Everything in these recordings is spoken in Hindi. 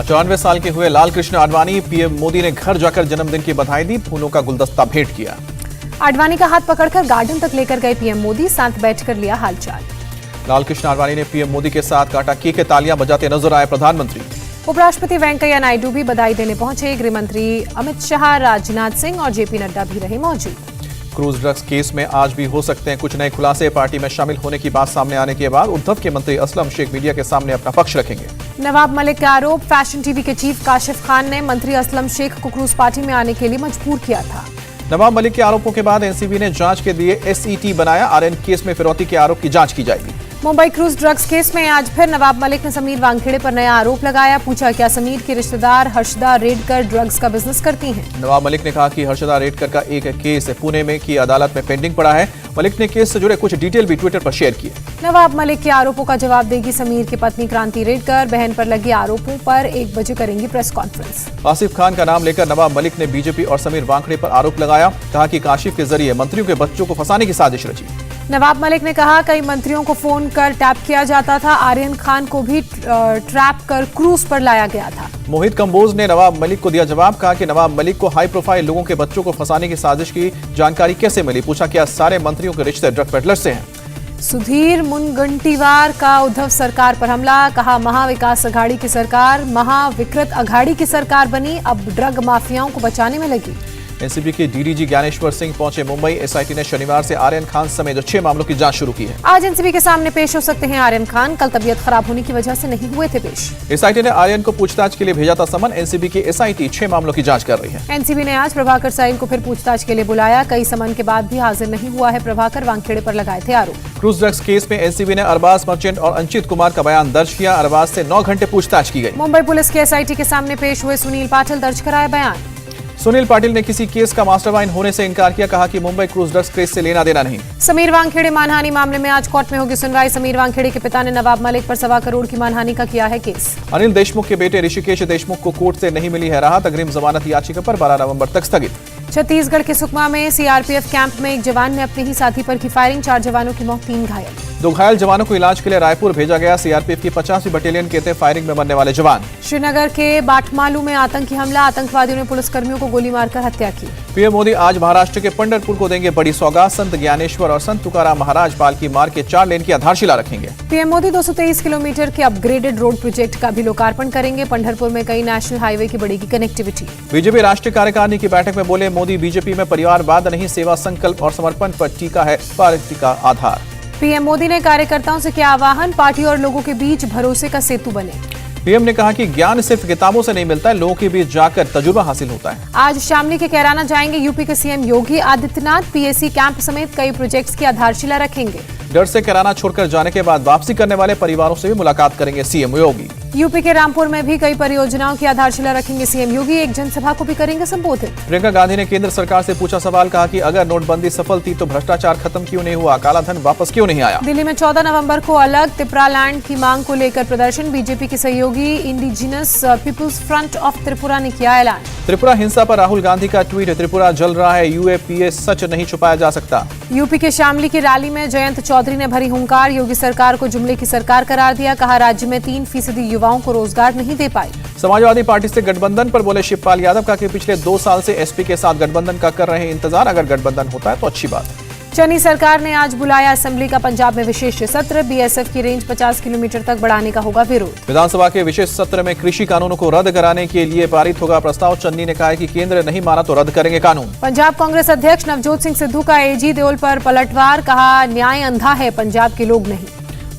94 साल के हुए लाल कृष्ण आडवाणी। पीएम मोदी ने घर जाकर जन्मदिन की बधाई दी, फूलों का गुलदस्ता भेंट किया। आडवाणी का हाथ पकड़कर गार्डन तक लेकर गए पीएम मोदी, साथ बैठकर लिया हालचाल। लाल कृष्ण आडवाणी ने पीएम मोदी के साथ काटा केक, तालियां बजाते नजर आए प्रधानमंत्री। उपराष्ट्रपति वेंकैया नायडू भी बधाई देने पहुंचे। गृह मंत्री अमित शाह, राजनाथ सिंह और जेपी नड्डा भी रहे मौजूद। क्रूज ड्रग्स केस में आज भी हो सकते हैं कुछ नए खुलासे। पार्टी में शामिल होने की बात सामने आने के बाद उद्धव के मंत्री असलम शेख मीडिया के सामने अपना पक्ष रखेंगे। नवाब मलिक के आरोप। फैशन टीवी के चीफ काशिफ खान ने मंत्री असलम शेख को क्रूज पार्टी में आने के लिए मजबूर किया था। नवाब मलिक के आरोपों के बाद एनसीबी ने जांच के लिए एसईटी बनाया। आर्यन केस में फिरौती के आरोप की जांच की जाएगी। मुंबई क्रूज ड्रग्स केस में आज फिर नवाब मलिक ने समीर वानखेड़े पर नया आरोप लगाया। पूछा, क्या समीर के रिश्तेदार हर्षदा रेडकर ड्रग्स का बिजनेस करती हैं? नवाब मलिक ने कहा कि हर्षदा रेडकर का एक केस पुणे में की अदालत में पेंडिंग पड़ा है। मलिक ने केस से जुड़े कुछ डिटेल भी ट्विटर पर शेयर किए। नवाब मलिक के आरोपों का जवाब देगी समीर की पत्नी क्रांति रेडकर। बहन पर लगे आरोपों पर 1 बजे करेंगी प्रेस कॉन्फ्रेंस। काशिफ खान का नाम लेकर नवाब मलिक ने बीजेपी और समीर वानखेड़े पर आरोप लगाया। कहा कि काशिफ के जरिए मंत्रियों के बच्चों को फंसाने की साजिश रची। नवाब मलिक ने कहा, कई मंत्रियों को फोन कर टैप किया जाता था। आर्यन खान को भी ट्रैप कर क्रूज पर लाया गया था। मोहित कंबोज ने नवाब मलिक को दिया जवाब। कहा कि नवाब मलिक को हाई प्रोफाइल लोगों के बच्चों को फंसाने की साजिश की जानकारी कैसे मिली। पूछा, क्या सारे मंत्रियों के रिश्ते ड्रग पेडलर से हैं? सुधीर मुनगंटीवार का उद्धव सरकार पर हमला। कहा, महाविकास अघाड़ी की सरकार महाविकृत अघाड़ी की सरकार बनी, अब ड्रग माफियाओं को बचाने में लगी। एनसीबी के डीडीजी ज्ञानेश्वर सिंह पहुंचे मुंबई। एसआईटी ने शनिवार से आर्यन खान समेत 6 मामलों की जांच शुरू की है। आज एनसीबी के सामने पेश हो सकते हैं आर्यन खान। कल तबीयत खराब होने की वजह से नहीं हुए थे पेश। एसआईटी ने आर्यन को पूछताछ के लिए भेजा था समन। एनसीबी की एसआईटी 6 मामलों की जांच कर रही है। एनसीबी ने आज प्रभाकर साइल को फिर पूछताछ के लिए बुलाया। कई समन के बाद भी हाजिर नहीं हुआ है प्रभाकर। वानखेड़े पर लगाए थे आरोप। क्रूज ड्रग्स केस में एनसीबी ने अरबाज मर्चेंट और अंचित कुमार का बयान दर्ज किया। अरबाज से 9 घंटे पूछताछ की गई। मुंबई पुलिस के एसआईटी के सामने पेश हुए सुनील पाटिल, दर्ज कराया बयान। सुनील पाटिल ने किसी केस का मास्टरमाइंड होने से इनकार किया। कहा कि मुंबई क्रूज ड्रग्स केस से लेना देना नहीं। समीर वानखेड़े मानहानि मामले में आज कोर्ट में होगी सुनवाई। समीर वानखेड़े के पिता ने नवाब मलिक पर 1.25 करोड़ की मानहानि का किया है केस। अनिल देशमुख के बेटे ऋषिकेश देशमुख को कोर्ट से नहीं मिली है राहत। अग्रिम जमानत याचिका पर 12 नवंबर तक स्थगित। छत्तीसगढ़ के सुकमा में सीआरपीएफ कैंप में एक जवान ने अपने ही साथी पर की फायरिंग। 4 जवानों की मौत, 3 घायल। 2 घायल जवानों को इलाज के लिए रायपुर भेजा गया। सीआरपीएफ की 50वीं बटालियन के थे फायरिंग में मरने वाले जवान। श्रीनगर के बाटमालू में आतंकी हमला। आतंकवादियों ने पुलिसकर्मियों को गोली मारकर हत्या की। पीएम मोदी आज महाराष्ट्र के पंढरपुर को देंगे बड़ी सौगात। संत ज्ञानेश्वर और संत तुकाराम महाराज पालकी मार्ग के 4 लेन की आधारशिला रखेंगे। पीएम मोदी 223 किलोमीटर के अपग्रेडेड रोड प्रोजेक्ट का भी लोकार्पण करेंगे। पंढरपुर में कई नेशनल हाईवे की बढ़ेगी कनेक्टिविटी। बीजेपी राष्ट्रीय कार्यकारिणी की बैठक में बोले मोदी, बीजेपी में परिवारवाद नहीं, सेवा संकल्प और समर्पण पर टीका है पार्टी का आधार। पीएम मोदी ने कार्यकर्ताओं से किया आह्वान, पार्टी और लोगों के बीच भरोसे का सेतु बने। पीएम ने कहा कि ज्ञान सिर्फ किताबों से नहीं मिलता है, लोगों के बीच जाकर तजुर्बा हासिल होता है। आज शामली के कैराना जाएंगे यूपी के CM Yogi Adityanath. PSC camp समेत कई प्रोजेक्ट्स की आधारशिला रखेंगे। डर से कैराना छोड़कर जाने के बाद वापसी करने वाले परिवारों से भी मुलाकात करेंगे सीएम योगी। यूपी के रामपुर में भी कई परियोजनाओं की आधारशिला रखेंगे सीएम योगी। एक जनसभा को भी करेंगे संबोधित। प्रियंका गांधी ने केंद्र सरकार से पूछा सवाल। कहा कि अगर नोटबंदी सफल थी तो भ्रष्टाचार खत्म क्यों नहीं हुआ, काला धन वापस क्यों नहीं आया। दिल्ली में 14 नवंबर को अलग त्रिपुरा लैंड की मांग को लेकर प्रदर्शन। बीजेपी की सहयोगी indigenous people's front of Tripura ने किया ऐलान। त्रिपुरा हिंसा पर राहुल गांधी का ट्वीट। त्रिपुरा जल रहा है, यूएपीए सच नहीं छुपाया जा सकता। यूपी के शामली की रैली में जयंत चौधरी ने भरी हुंकार। योगी सरकार को जुमले की सरकार करार दिया। कहा, राज्य में 3% युवाओं को रोजगार नहीं दे पाई। समाजवादी पार्टी से गठबंधन पर बोले शिवपाल यादव। कहा कि पिछले 2 साल से एसपी के साथ गठबंधन का कर रहे हैं इंतजार। अगर गठबंधन होता है तो अच्छी बात। चनी सरकार ने आज बुलाया असेंबली का पंजाब में विशेष सत्र। बीएसएफ की रेंज 50 किलोमीटर तक बढ़ाने का होगा विरोध। विधानसभा के विशेष सत्र में कृषि कानूनों को रद्द कराने के लिए पारित होगा प्रस्ताव। चन्नी ने कहा है कि केंद्र नहीं माना तो रद्द करेंगे कानून। पंजाब कांग्रेस अध्यक्ष नवजोत सिंह सिद्धू का एजी देओल पर पलटवार। कहा, न्याय अंधा है, पंजाब के लोग नहीं।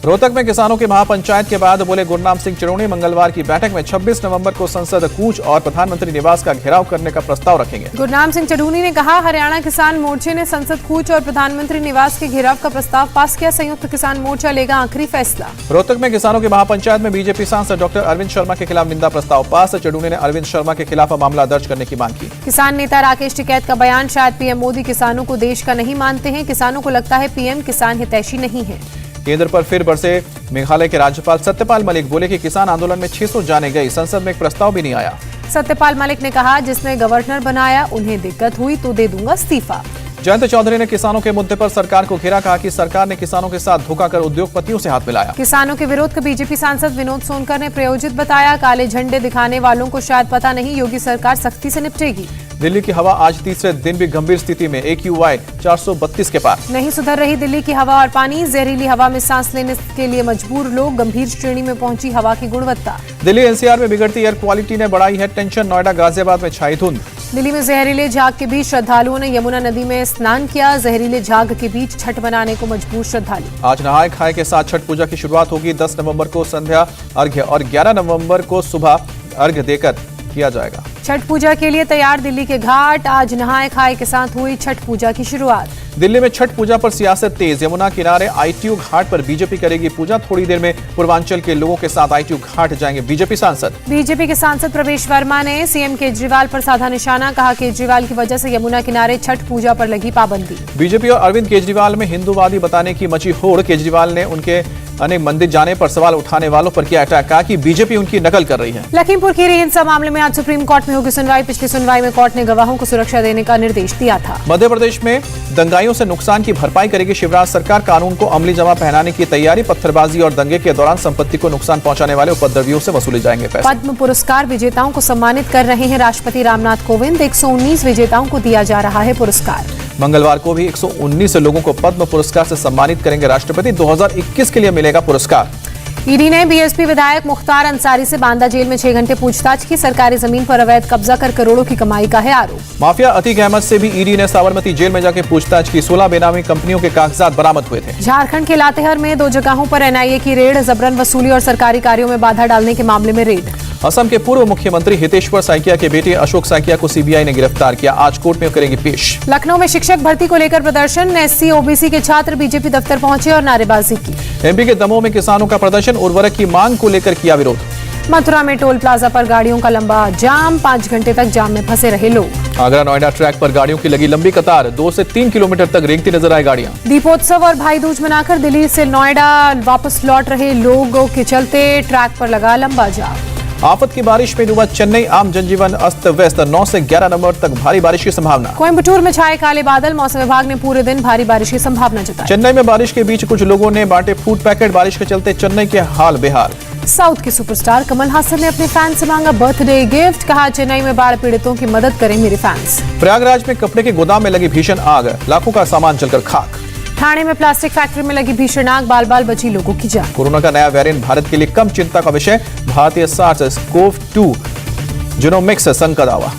रोहतक में किसानों की महापंचायत के बाद बोले गुरनाम सिंह चिड़ोनी। मंगलवार की बैठक में 26 नवंबर को संसद कूच और प्रधानमंत्री निवास का घेराव करने का प्रस्ताव रखेंगे। गुरनाम सिंह चिड़ोनी ने कहा, हरियाणा किसान मोर्चे ने संसद कूच और प्रधानमंत्री निवास के घेराव का प्रस्ताव पास किया। संयुक्त किसान मोर्चा लेगा आखिरी फैसला। रोहतक में किसानों की महापंचायत में बीजेपी सांसद डॉक्टर अरविंद शर्मा के खिलाफ निंदा प्रस्ताव पास। चिड़ोनी ने अरविंद शर्मा के खिलाफ मामला दर्ज करने की मांग की। किसान नेता राकेश टिकैत का बयान। शायद पीएम मोदी किसानों को देश का नहीं मानते हैं। किसानों को लगता है पीएम किसान हितैषी नहीं है। केंद्र पर फिर बरसे मेघालय के राज्यपाल सत्यपाल मलिक। बोले कि किसान आंदोलन में 600 जाने गई, संसद में एक प्रस्ताव भी नहीं आया। सत्यपाल मलिक ने कहा, जिसने गवर्नर बनाया उन्हें दिक्कत हुई तो दे दूंगा इस्तीफा। जयंत चौधरी ने किसानों के मुद्दे पर सरकार को घेरा, कहा कि सरकार ने किसानों के साथ धोखा कर उद्योगपतियों से हाथ मिलाया। किसानों के विरोध को बीजेपी सांसद विनोद सोनकर ने प्रायोजित बताया, काले झंडे दिखाने वालों को शायद पता नहीं, योगी सरकार सख्ती से निपटेगी। दिल्ली की हवा आज तीसरे दिन भी गंभीर स्थिति में, AQI 432 के पार। नहीं सुधर रही दिल्ली की हवा और पानी, जहरीली हवा में सांस लेने के लिए मजबूर लोग, गंभीर श्रेणी में पहुंची हवा की गुणवत्ता। दिल्ली NCR में बिगड़ती एयर क्वालिटी ने बढ़ाई है टेंशन, नोएडा गाजियाबाद में छाई धुंध। दिल्ली में जहरीले झाग के बीच श्रद्धालुओं ने यमुना नदी में स्नान किया, जहरीले झाग के बीच छठ मनाने को मजबूर श्रद्धालु। आज नहाय खाए के साथ छठ पूजा की शुरुआत होगी। 10 नवंबर को संध्या अर्घ्य और 11 नवंबर को सुबह अर्घ्य देकर किया जाएगा। छठ पूजा के लिए तैयार दिल्ली के घाट, आज नहाय खाए के साथ हुई छठ पूजा की शुरुआत। दिल्ली में छठ पूजा पर सियासत तेज, यमुना किनारे ITU घाट पर बीजेपी करेगी पूजा। थोड़ी देर में पूर्वांचल के लोगों के साथ ITU घाट जाएंगे बीजेपी सांसद। बीजेपी के सांसद प्रवेश वर्मा ने CM केजरीवाल पर साधा निशाना, कहा केजरीवाल की वजह से यमुना किनारे छठ पूजा पर लगी पाबंदी। बीजेपी और अरविंद केजरीवाल में हिंदूवादी बताने की मची होड़, केजरीवाल ने उनके अनेक मंदिर जाने पर सवाल उठाने वालों पर किया अटैक, कहा कि बीजेपी उनकी नकल कर रही है। लखीमपुर खीरी हिंसा मामले में आज सुप्रीम कोर्ट में होगी सुनवाई। पिछली सुनवाई में कोर्ट ने गवाहों को सुरक्षा देने का निर्देश दिया था। मध्य प्रदेश में दंगाइयों से नुकसान की भरपाई करेगी शिवराज सरकार, कानून को अमली जमा पहनाने की तैयारी। पत्थरबाजी और दंगे के दौरान संपत्ति को नुकसान पहुंचाने वाले उपद्रवियों से वसूले जाएंगे पैसे। पद्म पुरस्कार विजेताओं को सम्मानित कर रहे हैं राष्ट्रपति रामनाथ कोविंद। 119 विजेताओं को दिया जा रहा है पुरस्कार। मंगलवार को भी 119 लोगों को पद्म पुरस्कार से सम्मानित करेंगे राष्ट्रपति। 2021 के लिए मिलेगा पुरस्कार। ईडी ने BSP विधायक मुख्तार अंसारी से बांदा जेल में 6 घंटे पूछताछ की। सरकारी जमीन पर अवैध कब्जा कर करोड़ों की कमाई का है आरोप। माफिया अतीक अहमद से भी ईडी ने साबरमती जेल में जाकर पूछताछ की। 16 बेनामी कंपनियों के कागजात बरामद हुए थे। झारखंड के लातेहार में 2 जगहों पर NIA की रेड, जबरन वसूली और सरकारी कार्यों में बाधा डालने के मामले में रेड। असम के पूर्व मुख्यमंत्री हितेश्वर सैकिया के बेटे अशोक सैकिया को CBI ने गिरफ्तार किया, आज कोर्ट में करेंगे पेश। लखनऊ में शिक्षक भर्ती को लेकर प्रदर्शन, SC OBC के छात्र बीजेपी दफ्तर पहुंचे और नारेबाजी की। MP के दमोह में किसानों का प्रदर्शन, उर्वरक की मांग को लेकर किया विरोध। मथुरा में टोल प्लाजा पर गाड़ियों का लंबा जाम, 5 घंटे तक जाम में फंसे रहे लोग। आगरा नोएडा ट्रैक पर गाड़ियों की लगी लंबी कतार, 2 से 3 किलोमीटर तक रेंगती नजर आई गाड़ियां। दीपोत्सव और भाई दूज मनाकर दिल्ली से नोएडा वापस लौट रहे लोगों के चलते ट्रैक पर लगा लंबा जाम। आफत की बारिश में डूबा चेन्नई, आम जनजीवन अस्त व्यस्त। 9 से 11 नवंबर तक भारी बारिश की संभावना। कोयम्बटूर में छाए काले बादल, मौसम विभाग ने पूरे दिन भारी बारिश की संभावना जताई। चेन्नई में बारिश के बीच कुछ लोगों ने बांटे फूड पैकेट, बारिश के चलते चेन्नई के हाल बेहाल। साउथ के सुपरस्टार कमल हासन ने अपने फैंस से मांगा बर्थडे गिफ्ट, कहा चेन्नई में बाढ़ पीड़ितों की मदद करें मेरे फैंस। प्रयागराज में कपड़े के गोदाम में लगी भीषण आग, लाखों का सामान जलकर खाक। ठाणे में प्लास्टिक फैक्ट्री में लगी भीषण आग, बाल बाल बची लोगों की जान। कोरोना का नया वेरिएंट भारत के लिए कम चिंता का विषय, भारतीय SARS-CoV-2 जीनोमिक्स संघ का दावा।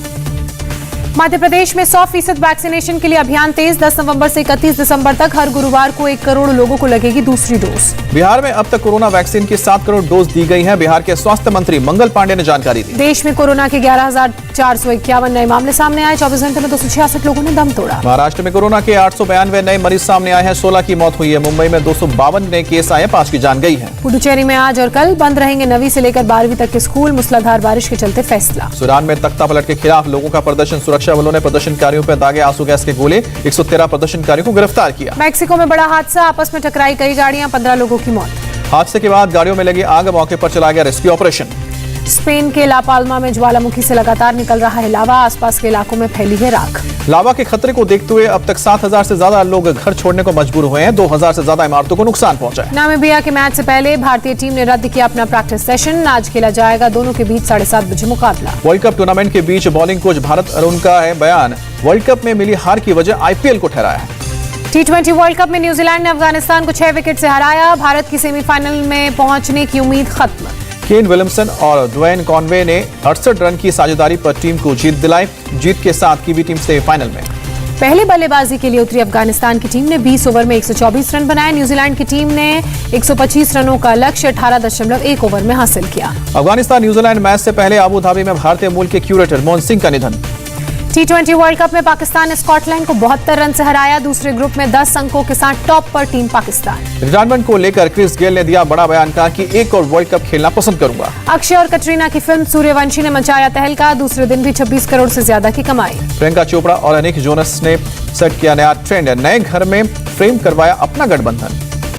मध्य प्रदेश में 100% वैक्सीनेशन के लिए अभियान तेज, 10 नवंबर से 31 दिसंबर तक हर गुरुवार को 1 करोड़ लोगों को लगेगी दूसरी डोज। बिहार में अब तक कोरोना वैक्सीन की 7 करोड़ डोज दी गई है, बिहार के स्वास्थ्य मंत्री मंगल पांडे ने जानकारी दी। देश में कोरोना के 11,451 नए मामले सामने आए, 24 घंटे में 266 लोगों ने दम तोड़ा। महाराष्ट्र में कोरोना के 892 नए मरीज सामने आए हैं, 16 की मौत हुई है। मुंबई में 252 नए केस आए, 5 की जान गई है। पुडुचेरी में आज और कल बंद रहेंगे 9वीं से लेकर 12वीं तक के स्कूल, मूसलाधार बारिश के चलते फैसला। सूडान में तख्ता पलट के खिलाफ लोगों का प्रदर्शन, सुरक्षा बलों ने प्रदर्शनकारियों पर दागे आंसू गैस के गोले, 113 प्रदर्शनकारियों को गिरफ्तार किया। मैक्सिको में बड़ा हादसा, आपस में टकराई कई गाड़ियां, 15 लोगों की मौत। हादसे के बाद गाड़ियों में लगी आग, मौके पर चलाया गया रेस्क्यू ऑपरेशन। स्पेन के ला पाल्मा में ज्वालामुखी से लगातार निकल रहा है लावा, आसपास के इलाकों में फैली है राख। लावा के खतरे को देखते हुए अब तक 7,000 से ज्यादा लोग घर छोड़ने को मजबूर हुए हैं, 2,000 से ज्यादा इमारतों को नुकसान पहुंचा है। नामीबिया के मैच से पहले भारतीय टीम ने रद्द किया अपना प्रैक्टिस सेशन, आज खेला जाएगा दोनों के बीच 7:30 बजे मुकाबला। वर्ल्ड कप टूर्नामेंट के बीच बॉलिंग कोच भारत अरुण का है बयान, वर्ल्ड कप में मिली हार की वजह IPL को ठहराया है। T20 वर्ल्ड कप में न्यूजीलैंड ने अफगानिस्तान को 6 विकेट से हराया, भारत की सेमीफाइनल में पहुंचने की उम्मीद खत्म। केन विलियमसन और ड्वेन कॉनवे ने 68 रन की साझेदारी पर टीम को जीत दिलाई, जीत के साथ कीवी टीम सेमीफाइनल में। पहले बल्लेबाजी के लिए उतरी अफगानिस्तान की टीम ने 20 ओवर में 124 रन बनाए, न्यूजीलैंड की टीम ने 125 रनों का लक्ष्य 18.1 ओवर में हासिल किया। अफगानिस्तान न्यूजीलैंड मैच से पहले अबू धाबी में भारतीय मूल के क्यूरेटर मोहन सिंह का निधन। T20 वर्ल्ड कप में पाकिस्तान ने स्कॉटलैंड को 72 रन से हराया, दूसरे ग्रुप में 10 अंकों के साथ टॉप पर टीम पाकिस्तान। रिटायरमेंट को लेकर क्रिस गेल ने दिया बड़ा बयान, कहा कि एक और वर्ल्ड कप खेलना पसंद करूंगा। अक्षय और कटरीना की फिल्म सूर्यवंशी ने मचाया तहलका, दूसरे दिन भी 26 करोड़ से ज्यादा की कमाई। प्रियंका चोपड़ा और निक जोनस ने सेट किया नया ट्रेंड, नए घर में फ्रेम करवाया अपना गठबंधन।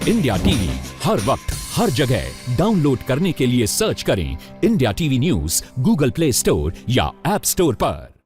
इंडिया टीवी हर वक्त हर जगह डाउनलोड करने के लिए सर्च करें India TV news Google play store या ऐप स्टोर पर।